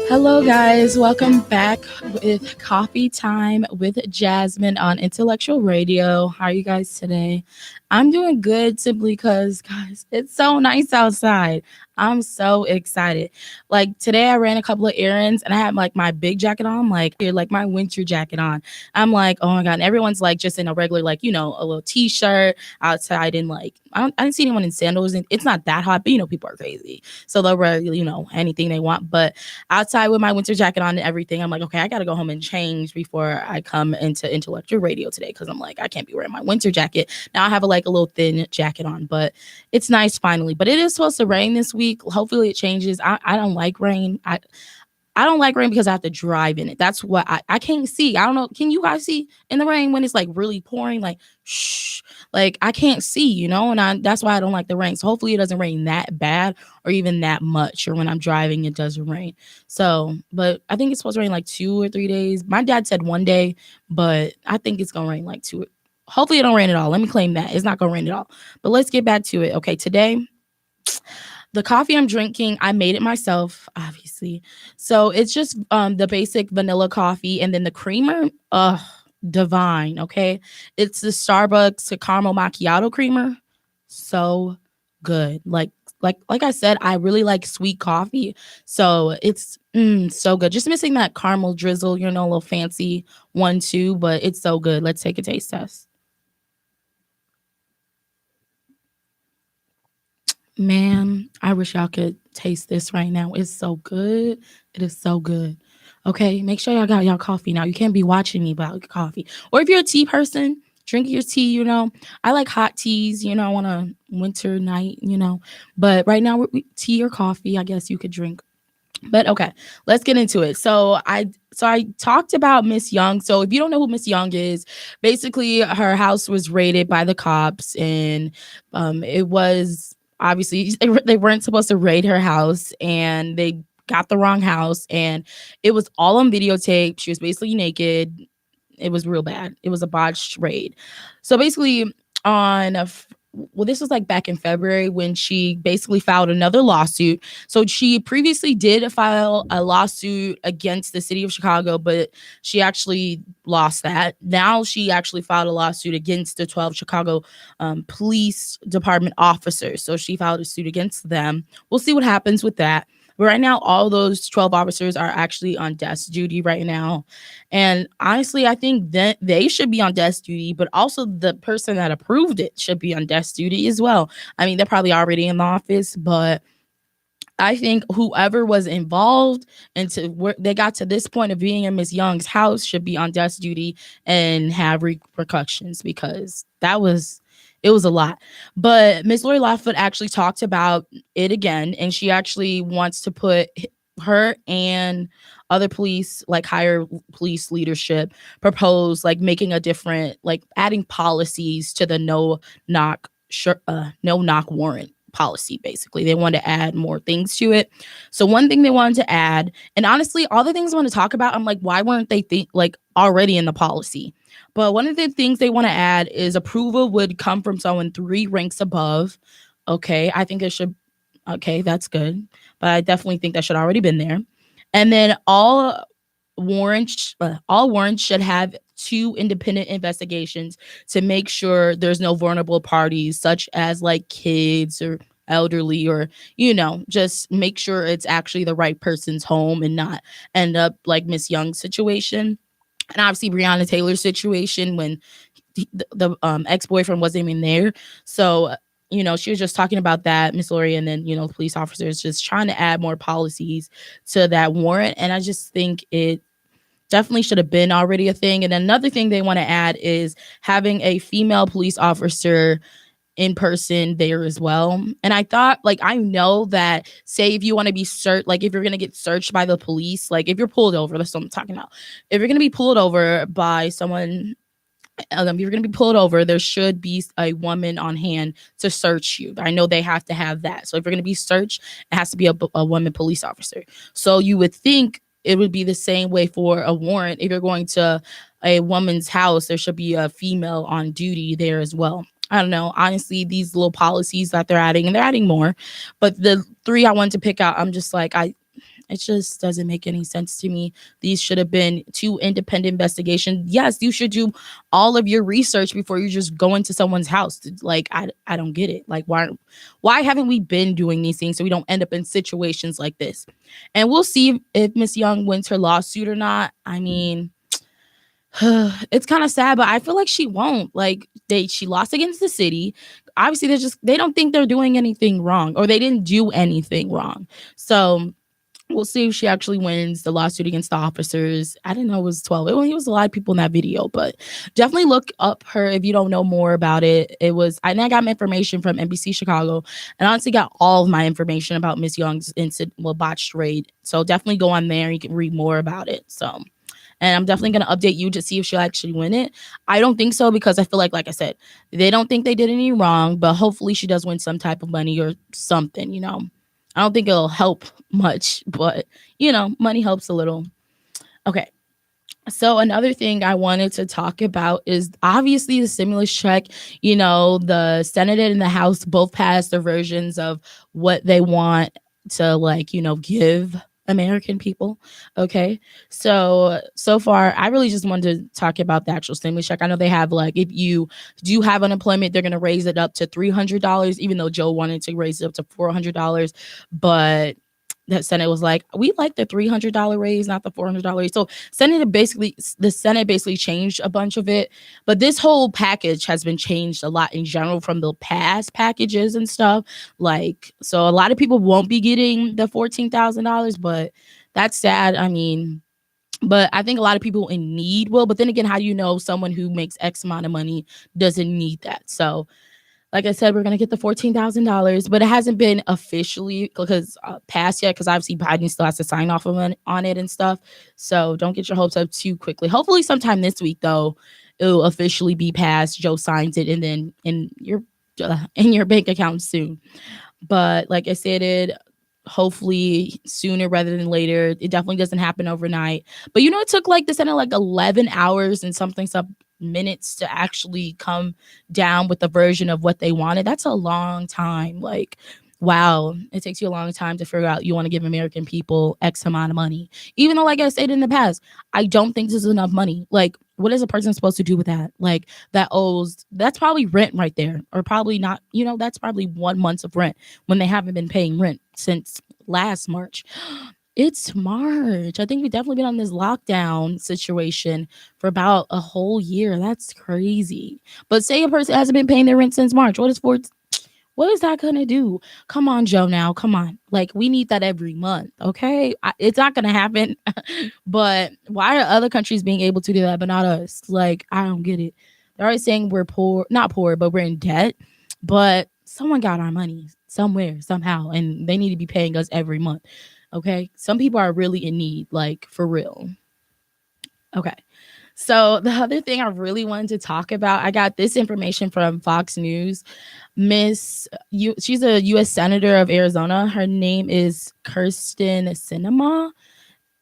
Hello, guys. Welcome back with Coffee Time with Jasmine on Intellectual Radio. How are you guys today? I'm doing good simply because, guys, it's so nice outside. I'm so excited. Like today, I ran a couple of errands and I had like my big jacket on, like my winter jacket on. I'm like, oh my God. And everyone's like just in a regular, like, a little t shirt outside and like, I didn't see anyone in sandals. And it's not that hot, but people are crazy. So they'll wear, anything they want. But outside with my winter jacket on and everything. I'm like, okay, I got to go home and change before I come into intellectual radio today because I'm like, I can't be wearing my winter jacket. Now I have like a little thin jacket on, but it's nice finally. But it is supposed to rain this week. Hopefully it changes. I don't like rain. I don't like rain because I have to drive in it. That's what I can't see. I don't know. Can you guys see in the rain when it's like really pouring? Like, shh, like I can't see, and that's why I don't like the rain. So hopefully it doesn't rain that bad or even that much. Or when I'm driving, it doesn't rain. So, but I think it's supposed to rain like 2 or 3 days. My dad said one day, but I think it's gonna rain like two. Hopefully it don't rain at all. Let me claim that it's not gonna rain at all. But let's get back to it. Okay, today the coffee I'm drinking, I made it myself, obviously. So it's just the basic vanilla coffee, and then the creamer, divine. Okay, it's the Starbucks caramel macchiato creamer. So good. Like I said, I really like sweet coffee, so it's so good. Just missing that caramel drizzle, a little fancy one too, but it's so good. Let's take a taste test. Man, I wish y'all could taste this right now. It's so good. It is so good. Okay, make sure y'all got y'all coffee now. You can't be watching me about coffee. Or if you're a tea person, drink your tea, I like hot teas, on a winter night. But right now, tea or coffee, I guess you could drink. But okay, let's get into it. So I talked about Miss Young. So if you don't know who Miss Young is, basically her house was raided by the cops, and it was obviously they weren't supposed to raid her house, and they got the wrong house, and it was all on videotape. She was basically naked. It was real bad. It was a botched raid. So basically, on a well, this was like back in February when she basically filed another lawsuit. So she previously did file a lawsuit against the city of Chicago, but she actually lost that. Now she actually filed a lawsuit against the 12 Chicago police department officers. So she filed a suit against them. We'll see what happens with that. But right now, all those 12 officers are actually on desk duty right now. And honestly, I think that they should be on desk duty, but also the person that approved it should be on desk duty as well. I mean, they're probably already in the office, but I think whoever was involved and to where they got to this point of being in Miss Young's house should be on desk duty and have repercussions because it was a lot. But Miss Lori Lightfoot actually talked about it again, and she actually wants to put her and other police, like higher police leadership, propose like making a different, like adding policies to the no knock warrant policy. Basically they want to add more things to it. So one thing they wanted to add, and honestly all the things I want to talk about, I'm like, why weren't they like already in the policy? But one of the things they want to add is approval would come from someone three ranks above. Okay, I think it should. Okay, that's good, but I definitely think that should already been there. And then all warrants should have two independent investigations to make sure there's no vulnerable parties, such as like kids or elderly, or just make sure it's actually the right person's home and not end up like Miss Young's situation, and obviously Breonna Taylor's situation when the ex-boyfriend wasn't even there. So she was just talking about that, Miss Lori, and then police officers just trying to add more policies to that warrant, and I just think it definitely should have been already a thing. And another thing they want to add is having a female police officer in person there as well. And I thought, like, I know that, say if you want to be searched, like if you're gonna get searched by the police, like if you're pulled over, that's what I'm talking about. If you're gonna be pulled over by someone, if you're gonna be pulled over, there should be a woman on hand to search you. I know they have to have that. So if you're gonna be searched, it has to be a woman police officer. So you would think it would be the same way for a warrant. If you're going to a woman's house, there should be a female on duty there as well. I don't know. Honestly, these little policies that they're adding, and they're adding more, but the three I wanted to pick out, I'm just like, It just doesn't make any sense to me. These should have been two independent investigations. Yes, you should do all of your research before you just go into someone's house. Like I don't get it. Like why haven't we been doing these things so we don't end up in situations like this? And we'll see if Miss Young wins her lawsuit or not. I mean, it's kind of sad, but I feel like she won't. Like she lost against the city. Obviously, they don't think they're doing anything wrong, or they didn't do anything wrong. So we'll see if she actually wins the lawsuit against the officers. I didn't know it was 12. It was a lot of people in that video, but definitely look up her if you don't know more about it. I got my information from NBC Chicago, and honestly got all of my information about Miss Young's incident, botched raid. So definitely go on there. You can read more about it. So, and I'm definitely going to update you to see if she'll actually win it. I don't think so because I feel like I said, they don't think they did any wrong, but hopefully she does win some type of money or something, I don't think it'll help much, but money helps a little. Okay. So another thing I wanted to talk about is obviously the stimulus check. The Senate and the House both passed their versions of what they want to give American people. Okay. So far, I really just wanted to talk about the actual stimulus check. I know they have if you do have unemployment, they're going to raise it up to $300, even though Joe wanted to raise it up to $400. But the Senate was like, we like the $300 raise, not the $400. So the Senate basically changed a bunch of it. But this whole package has been changed a lot in general from the past packages and stuff. So a lot of people won't be getting the $14,000, but that's sad. I mean, but I think a lot of people in need will. But then again, how do you know someone who makes X amount of money doesn't need that? So like I said, we're going to get the $14,000, but it hasn't been officially passed yet because obviously Biden still has to sign off on it and stuff. So don't get your hopes up too quickly. Hopefully sometime this week, though, it'll officially be passed. Joe signs it and then in your bank account soon. But like I said, hopefully sooner rather than later. It definitely doesn't happen overnight. But it took the Senate 11 hours and something minutes to actually come down with the version of what they wanted. That's a long time. Wow, it takes you a long time to figure out you want to give American people X amount of money. Even though, like I said in the past, I don't think this is enough money. What is a person supposed to do with that? That's probably rent right there. Or probably not, that's probably 1 month of rent when they haven't been paying rent since last March. It's March. I think we've definitely been on this lockdown situation for about a whole year. That's crazy. But say a person hasn't been paying their rent since March. What is that gonna do? Come on, Joe. Now, come on. We need that every month. Okay, it's not gonna happen. But why are other countries being able to do that, but not us? I don't get it. They're always saying we're poor, not poor, but we're in debt. But someone got our money somewhere, somehow, and they need to be paying us every month. Okay, some people are really in need, for real. Okay. So the other thing I really wanted to talk about, I got this information from Fox News. She's a U.S. Senator of Arizona. Her name is Kirsten Sinema.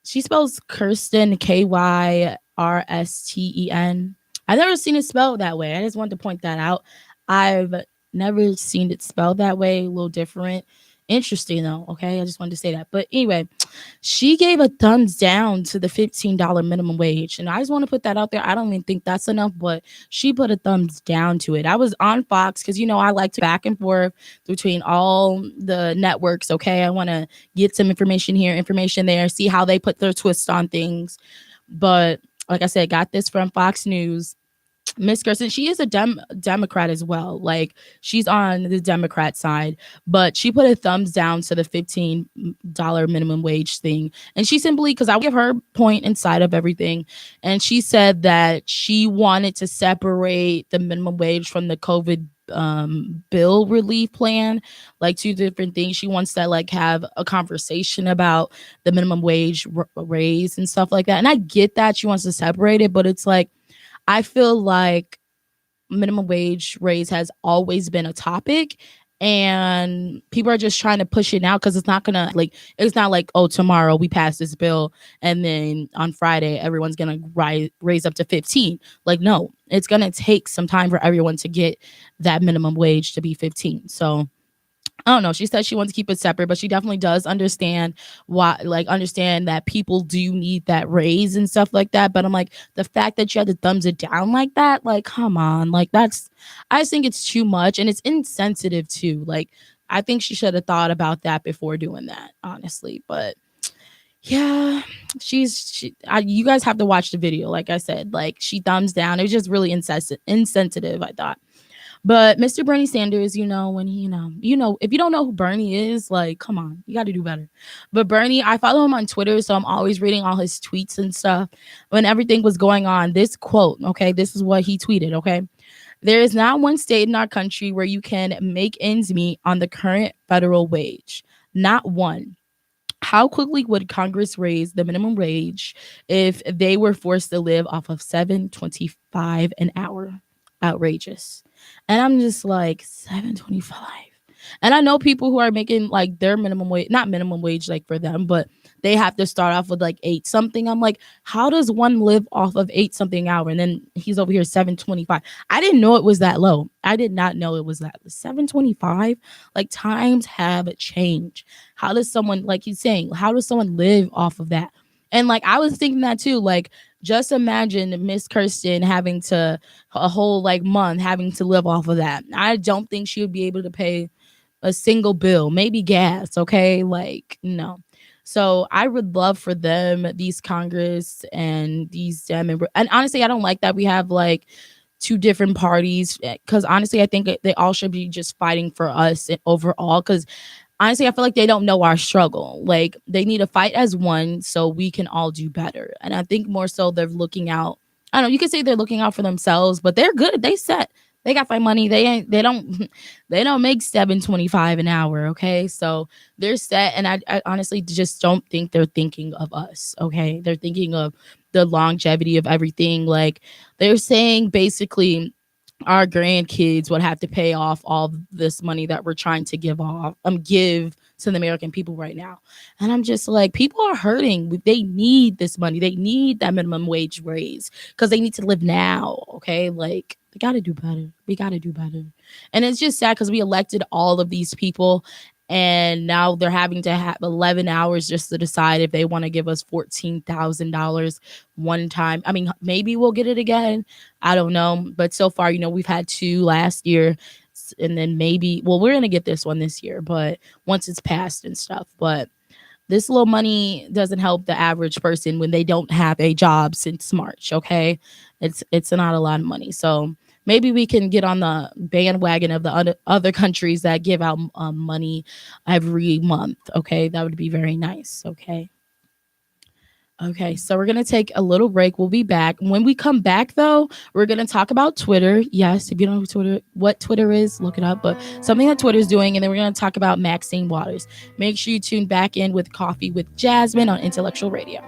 She spells Kirsten Kyrsten. I've never seen it spelled that way. I just wanted to point that out. I've never seen it spelled that way. A little different. Interesting though. Okay, I just wanted to say that. But anyway, she gave a thumbs down to the $15 minimum wage, and I just want to put that out there. I don't even think that's enough, but she put a thumbs down to it. I was on Fox because I like to back and forth between all the networks. Okay, I want to get some information here, information there, see how they put their twist on things. But like I said, got this from Fox News. Miss Kirsten, she is a Democrat as well. She's on the Democrat side, but she put a thumbs down to the $15 minimum wage thing. And she simply, because I give her point inside of everything, and she said that she wanted to separate the minimum wage from the COVID bill relief plan, two different things. She wants to have a conversation about the minimum wage raise and stuff like that. And I get that she wants to separate it, but it's I feel like minimum wage raise has always been a topic, and people are just trying to push it now because it's not gonna it's not oh, tomorrow we pass this bill and then on Friday everyone's gonna raise up to 15. No, it's gonna take some time for everyone to get that minimum wage to be 15. So I don't know. She said she wants to keep it separate, but she definitely does understand why, like, understand that people do need that raise and stuff like that. But I'm like, the fact that you had to thumbs it down like that, like, come on, like, I just think it's too much and it's insensitive too. Like, I think she should have thought about that before doing that, honestly. But yeah, you guys have to watch the video. Like I said, like, she thumbs down. It was just really insensitive, I thought. But Mr. Bernie Sanders, when he, if you don't know who Bernie is, like, come on, you got to do better. But Bernie, I follow him on Twitter, so I'm always reading all his tweets and stuff. When everything was going on, this quote, okay, this is what he tweeted, okay? There is not one state in our country where you can make ends meet on the current federal wage. Not one. How quickly would Congress raise the minimum wage if they were forced to live off of 7.25 an hour? Outrageous. And I'm just like, 7.25. And I know people who are making like their minimum wage, not minimum wage like for them, but they have to start off with like 8 something. I'm like, how does one live off of 8 something hour? And then he's over here 7.25. I didn't know it was that low. I did not know it was that 7.25. Like, times have changed. How does someone, like he's saying, how does someone live off of that? And like, I was thinking that too. Like, just imagine Miss Kirsten having to a whole like month having to live off of that. I don't think she would be able to pay a single bill, maybe gas. Okay. Like, no. So I would love for them, these Congress and these and honestly, I don't like that we have like two different parties, because honestly, I think they all should be just fighting for us overall. Because honestly, I feel like they don't know our struggle. Like, they need to fight as one so we can all do better. And I think more so they're looking out. I don't know, you could say they're looking out for themselves, but they're good. They set. They got their money. They don't they don't make 7.25 an hour. Okay. So they're set. And I honestly just don't think they're thinking of us. Okay. They're thinking of the longevity of everything. Like, they're saying basically our grandkids would have to pay off all this money that we're trying to give to the American people right now. And I'm just like, people are hurting. They need this money. They need that minimum wage raise because they need to live now. Okay. Like, we got to do better. We got to do better. And it's just sad because we elected all of these people, and now they're having to have 11 hours just to decide if they want to give us $14,000 one time. I mean, maybe we'll get it again. I don't know. But so far, we've had 2 last year, and then maybe, well, we're going to get this one this year, but once it's passed and stuff. But this little money doesn't help the average person when they don't have a job since March. Okay. It's not a lot of money. So maybe we can get on the bandwagon of the other countries that give out money every month. Okay. That would be very nice. Okay. Okay, so we're gonna take a little break. We'll be back. When we come back, though, we're gonna talk about Twitter. Yes, if you don't know what Twitter is, look it up. But something that Twitter's doing, and then we're gonna talk about Maxine Waters. Make sure you tune back in with Coffee with Jasmine on Intellectual Radio.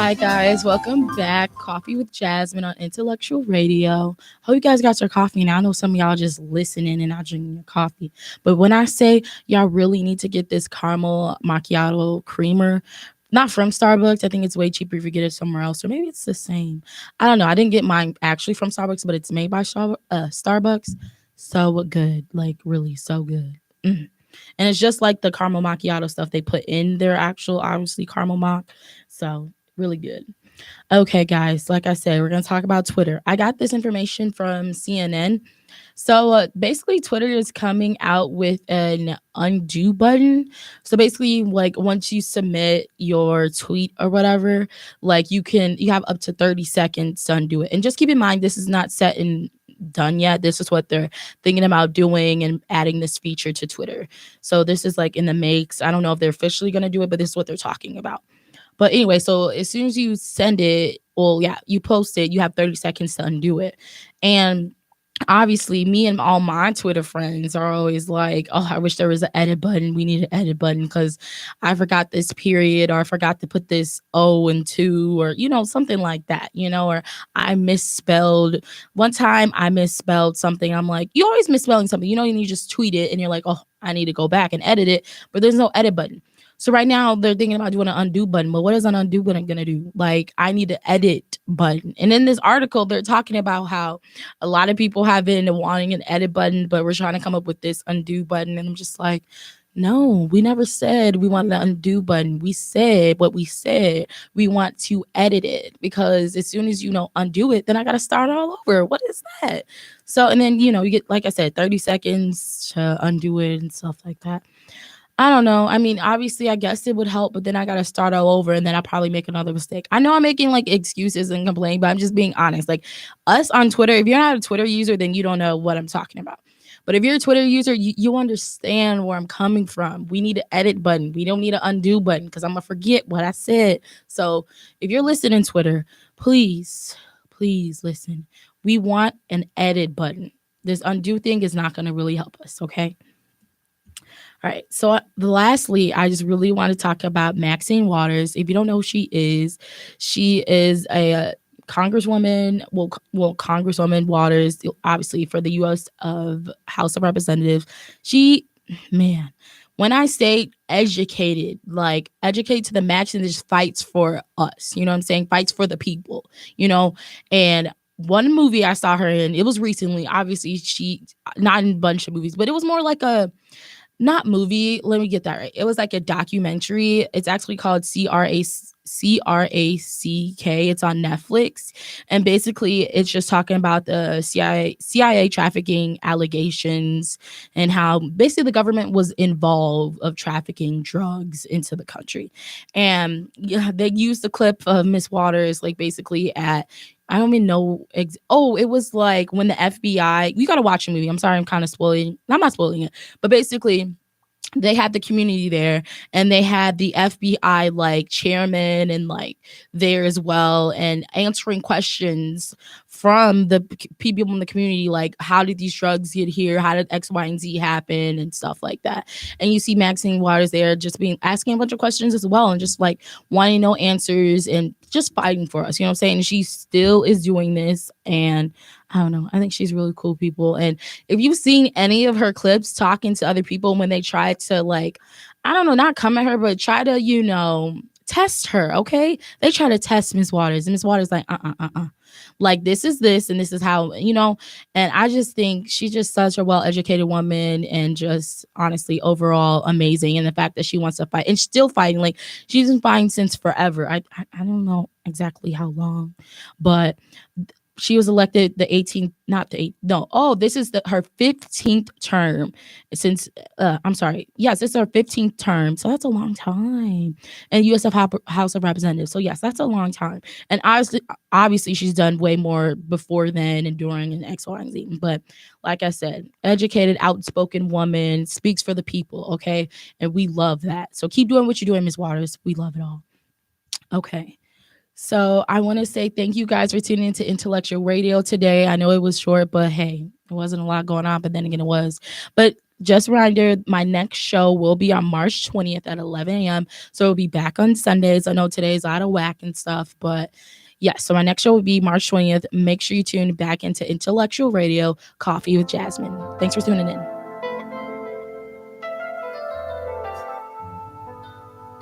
Hi guys, welcome back. Coffee with Jasmine on Intellectual Radio. Hope you guys got your coffee now. I know some of y'all just listening and not drinking your coffee. But when I say y'all really need to get this caramel macchiato creamer, not from Starbucks. I think it's way cheaper if you get it somewhere else, or maybe it's the same. I don't know. I didn't get mine actually from Starbucks, but it's made by Starbucks. So good, like really so good. Mm. And it's just like the caramel macchiato stuff they put in their actual, obviously, caramel mock. So really good. Okay, guys, like I said, we're going to talk about Twitter. I got this information from CNN. So basically, Twitter is coming out with an undo button. So basically, like once you submit your tweet or whatever, like you have up to 30 seconds to undo it. And just keep in mind, this is not set and done yet. This is what they're thinking about doing and adding this feature to Twitter. So this is like in the makes. I don't know if they're officially going to do it, but this is what they're talking about. But anyway, so as soon as you send it, well, yeah, you post it, you have 30 seconds to undo it. And obviously, me and all my Twitter friends are always like, oh, I wish there was an edit button. We need an edit button because I forgot this period, or I forgot to put this O and two, or, something like that, or I misspelled. One time I misspelled something. I'm like, you always misspelling something, and you just tweet it and you're like, oh, I need to go back and edit it, but there's no edit button. So right now they're thinking about doing an undo button. But what is an undo button gonna do? Like, I need an edit button. And in this article, they're talking about how a lot of people have been wanting an edit button, but we're trying to come up with this undo button. And I'm just like, no, we never said we wanted an undo button. We said what we said. We want to edit it, because as soon as undo it, then I gotta start all over. What is that? So, and then you get, like I said, 30 seconds to undo it and stuff like that. I don't know. I mean, obviously, I guess it would help, but then I got to start all over, and then I'll probably make another mistake. I know I'm making like excuses and complaining, but I'm just being honest. Like, us on Twitter, if you're not a Twitter user, then you don't know what I'm talking about. But if you're a Twitter user, you understand where I'm coming from. We need an edit button. We don't need an undo button, because I'm going to forget what I said. So if you're listening, Twitter, please, please listen. We want an edit button. This undo thing is not going to really help us, okay? All right. So lastly, I just really want to talk about Maxine Waters. If you don't know who she is a congresswoman. Well, Congresswoman Waters, obviously for the U.S. of House of Representatives. She, man, when I say educated, like educated to the max, and just fights for us. You know what I'm saying? Fights for the people. You know, and one movie I saw her in, it was recently. Obviously, she not in a bunch of movies, but it was more like a not movie. Let me get that right. It was like a documentary. It's actually called CRACK. It's on Netflix. And basically it's just talking about the CIA trafficking allegations, and how basically the government was involved of trafficking drugs into the country. And yeah, they used the clip of Miss Waters, like basically at, I don't even know. It was like when the FBI. You gotta watch a movie. I'm sorry, I'm kind of spoiling. I'm not spoiling it, but basically, they had the community there, and they had the FBI like chairman and like there as well, and answering questions from the people in the community, like how did these drugs get here, how did X, Y, and Z happen, and stuff like that. And you see Maxine Waters there just being asking a bunch of questions as well, and just like wanting no answers and just fighting for us, you know what I'm saying? And she still is doing this, and I don't know, I think she's really cool, people. And if you've seen any of her clips talking to other people when they try to, like, I don't know, not come at her, but try to, test her, okay? They try to test Miss Waters, and Miss Waters like, like, this is this, and this is how, and I just think she's just such a well-educated woman, and just honestly overall amazing. And the fact that she wants to fight and still fighting, like she's been fighting since forever. I don't know exactly how long, but she was elected the 18th, not the 8th. No, oh, this is her 15th term since, I'm sorry. Yes, it's her 15th term. So that's a long time. And US of House of Representatives. So yes, that's a long time. And obviously she's done way more before then and during and X, Y, and Z. But like I said, educated, outspoken woman, speaks for the people, okay? And we love that. So keep doing what you're doing, Ms. Waters. We love it all. Okay. So I want to say thank you guys for tuning into Intellectual Radio today. I know it was short, but hey, it wasn't a lot going on, but then again, it was. But Just a reminder, my next show will be on March 20th at 11 a.m. So it'll be back on Sundays. I know today's out of whack and stuff, but yeah, so my next show will be March 20th. Make sure you tune back into Intellectual Radio, Coffee with Jasmine. Thanks for tuning in.